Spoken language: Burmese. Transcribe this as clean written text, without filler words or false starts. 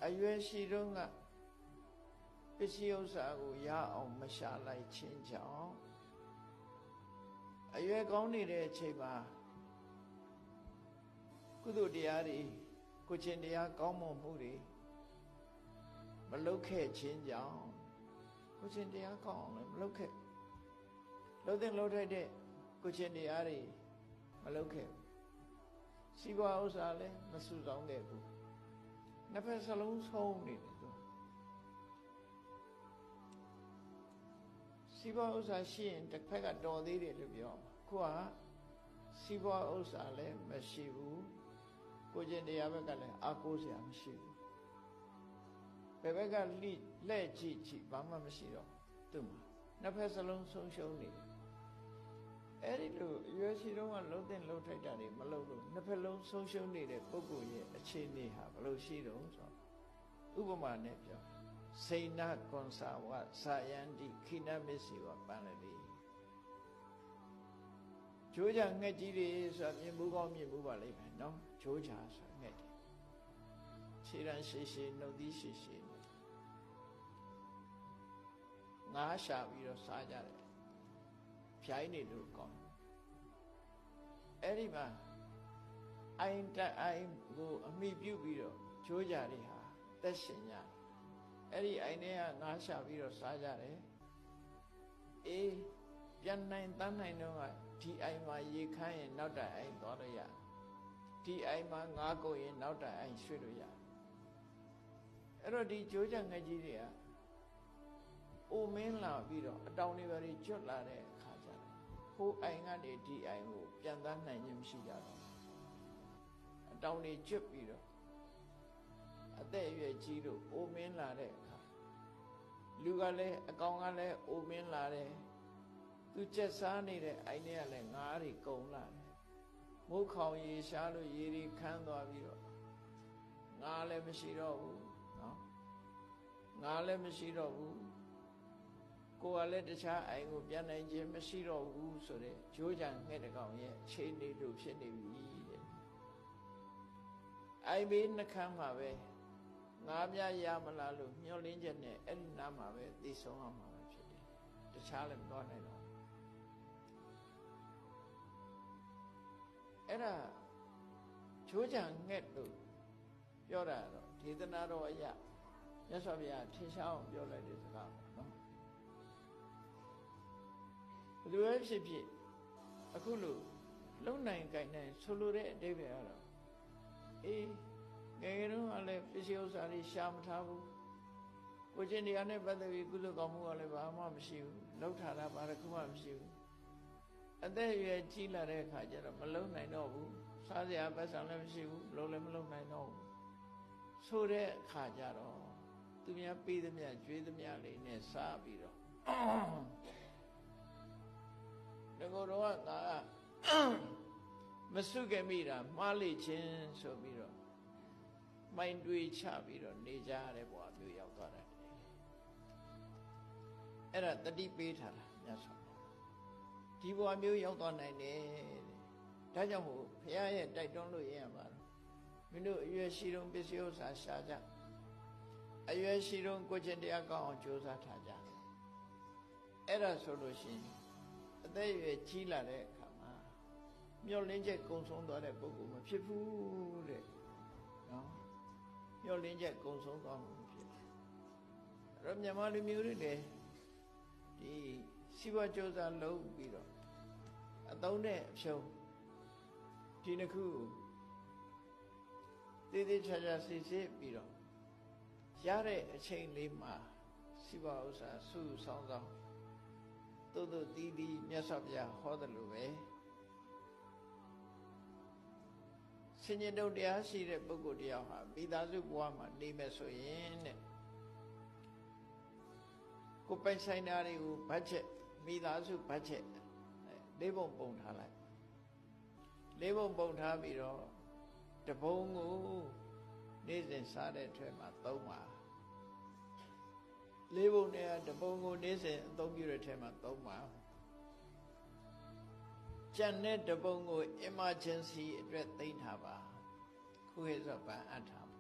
အရွယ်ရှိတော့ကပစ္စည်းဥစ္စာကိုရအောင်မရှာလိုက်ခြင်းကြောင့်အရွယ်ကောင်းနေတဲ့အချိန်မှာကုသိုလ်တရားတွေကိုယ်ချင်းတရားကောင်းမွန်မှုတွေမလုပ်ခဲ့ခြင်းကြောင့်ကိုယ်ချင်းတရားကောင်းအောင်လည်းမလုပ်ခဲ့လုပ်တဲ့လုပ်ထိုက်တဲ့ကိုယ်ချင်းတရားတွေမလုပ်ခဲ့စီးပွားဥစ္စာလည်းမစုဆောင်ခဲ့ဘူးနှစ်ဖက်စလုံးဆုံးနေတယ်သူစီးပွားဥစ္စာရှိရင်တစ်ဖက်ကတော်သေးတယ်လို့ပြောခုကစီးပွားဥစ္စာလည်းမရှိဘူးကိုကျင့်တရားဘက်ကလည်းအားကိုးစရာမရှိဘူးဘယ်ဘက်ကလှဲ့ကြည့်ဘာမှမရှိတော့သူ့မှာနှစ်ဖက်စလုံးဆုံးရှုံးနေတယ်အဲ့ဒီလိုအရွယ်ရှိတုန်းကလုံးတဲ့လုံးထိုက်တာတွေမလုံးလို့နှစ်ဖက်လုံးဆုံးရှုံးနေတဲ့ပုဂ္ဂိုလ်ရဲ့အခြေအနေဟာဘယ်လိုရှိတုံးဆိုဥပမာနဲ့ပြောစိဏကွန်စာဝစာယန္တိခိနမစ္စည်းဝပန္နတိကြိုးကြငှက်ကြီးတွေဆိုတာမြင်မှုကောင်းမြင်မှုပါလိမ့်မယ်နော်ကြိုးကြဆိုငှက်တယ်ခြေရန်ရှိရှိနှုတ်သီးရှိရှိငါးရှာပြီးတော့စားကြတယ်ဖြိုင်းနေလို့ကောင်းအဲ့ဒီမှာအိုင်ကိုအမိပြုပြီးတော့ကြိုးကြတွေဟာသက်ရှင်ကြအဲ့ဒီအိုင်ထဲကငါးရှာပြီးတော့စားကြတယ်အေးပြန်နိုင်တန်းနိုင်တော့ကဒီအိုင်မှာရေခမ်းရင်နောက်တိုင်အိုင်သွားလို့ရဒီအိုင်မှာငါးကုန်ရင်နောက်တိုင်အိုင်ရွှေ့လို့ရအဲ့တော့ဒီကြိုးကြငှက်ကြီးတွေကအိုမင်းလာပြီးတော့အတောင်တွေပဲကျွတ်လာတဲ့အခါကျတော့ဟိုအိုင်ကနေဒီအိုင်ကိုပြန်တန်းနိုင်ခြင်းမရှိကြတော့အတောင်တွေကျွတ်ပြီးတော့အသက်အရွယ်ကြီးလို့အိုမင်းလာတဲ့အခါလူကလည်းအကောင်ကလည်းအိုမင်းလာတယ်သူကျက်စားနေတဲ့အိုင်တွေကလည်းငါးတွေကုန်လာတယ်မိုးခေါင်ရေရှားလို့ရေတွေခမ်းသွားပြီးတော့ငါးလည်းမရှိတော့ဘူးနော်ငါးလည်းမရှိတော့ဘူးကိုယ်ကလည်းတခြားအိုင်ကိုပြန်နိုင်ခြင်းမရှိတော့ဘူးဆိုတဲ့ကြိုးကြံငှက်တကောင်ရဲ့အခြေအနေတို့ဖြစ်နေပြီတဲ့အိုင်ဘေးနှခမ်းမှာပဲငါးပြရမလားလို့မျှော်လင့်ချက်နဲ့အဲ့ဒီနားမှာပဲသိဆုံးအောင်မှာပဲဖြစ်တယ်တခြားလည်းမသွားနိုင်တော့အဲ့ဒါကြိုးကြံငှက်လို့ပြောတာတော့ဒေသနာတော်အရာမြတ်စွာဘုရားထင်ရှားအောင်ပြောလိုက်တဲ့စကားပေါ့နော်ဘယ်လိုပဲဖြစ်ဖြစ်အခုလို့လုံနိုင်ကြိုင်နိုင်ဆိုလိုတဲ့အဓိပ္ပာယ်ကတော့အေးငယ်ငယ်တုန်းကလည်းပစ္စည်းဥစ္စာတွေရှာမထားဘူးကိုကျင့်တရားနဲ့ပတ်သက်ပြီးကုသိုလ်ကောင်းမှုကလည်းဘာမှမရှိဘူးလောက်ထားတာဘာတစ်ခုမှမရှိဘူးအသက်အရွယ်ကြီးလာတဲ့အခါကျတော့မလုံနိုင်တော့ဘူးစားစရာပတ်စံလည်းမရှိဘူးလုံလည်းမလုံနိုင်တော့ဘူးဆိုတဲ့အခါကျတော့သူများပေးသမျှကျွေးသမျှလေးနဲ့စားပြီးတော့ငါတော့ငါမစုခဲ့မိတာမှားလေခြင်းဆိုပြီးတော့မိုင်းတွေးချပြီးတော့နေကြရတဲ့ဘဝမျိုးရောက်သွားတယ်အဲ့ဒါတတိပေးထားတာမြတ်စွာဘုရားဒီဘဝမျိုးရောက်သွားနိုင်တယ်တဲ့ဒါကြောင့်မို့ဘုရားရဲ့တိုက်တွန်းလို့ရရမှာတော့မင်းတို့အရွယ်ရှိတုန်းပစ္စည်းဥစ္စာရှာကြအရွယ်ရှိတုန်းကိုယ်ကျင့်တရားကောင်းအောင်ကြိုးစားထားကြအဲ့ဒါဆိုလို့ရှိရင်အသက်အရွယ်ကြီးလာတဲ့အခါမှာမျောလင်းချက်ကုံဆုံးသွားတဲ့ပုဂ္ဂိုလ်မဖြစ်ဘူးတဲ့နော်မျောလင်းချက်ကုံဆုံးသွားမှုဖြစ်တယ်အဲ့တော့မြန်မာလူမျိုးတွေလည်းဒီစီးပွားကြိုးစားလုပ်ပြီးတော့အသုံးနဲ့အဖြုံးဒီနှစ်ခုတည်တည်ချာချာစစ်စစ်ပြီးတော့ရတဲ့အချိန်လေးမှာစီးပွားဥစ္စာစုဆောင်းဆောင်သို့သို့တီးတီးမြတ်စွာဘုရားဟောတယ်လို့ပဲဆင်ញင်တုတ်တရားရှိတဲ့ပုဂ္ဂိုလ်တရားဟာမိသားစုဘဝမှာနေမယ်ဆိုရင်တဲ့ကိုပိုင်ဆိုင်တာတွေကိုဘတ်ချက်မိသားစုဘတ်ချက်လေးပုံပုံထားလိုက်လေးပုံပုံထားပြီးတော့တပုံကိုနေ့စဉ်စားတဲ့အတွက်မှာသုံးပါလေးပုံနဲ့တပုံကိုနေ့စဉ်အသုံးပြုတဲ့ထဲမှာသုံးပါကျန်တဲ့တပုံကို emergency အတွက်သိမ်းထားပါခုခေတ်ဆိုဗန်အပ်ထား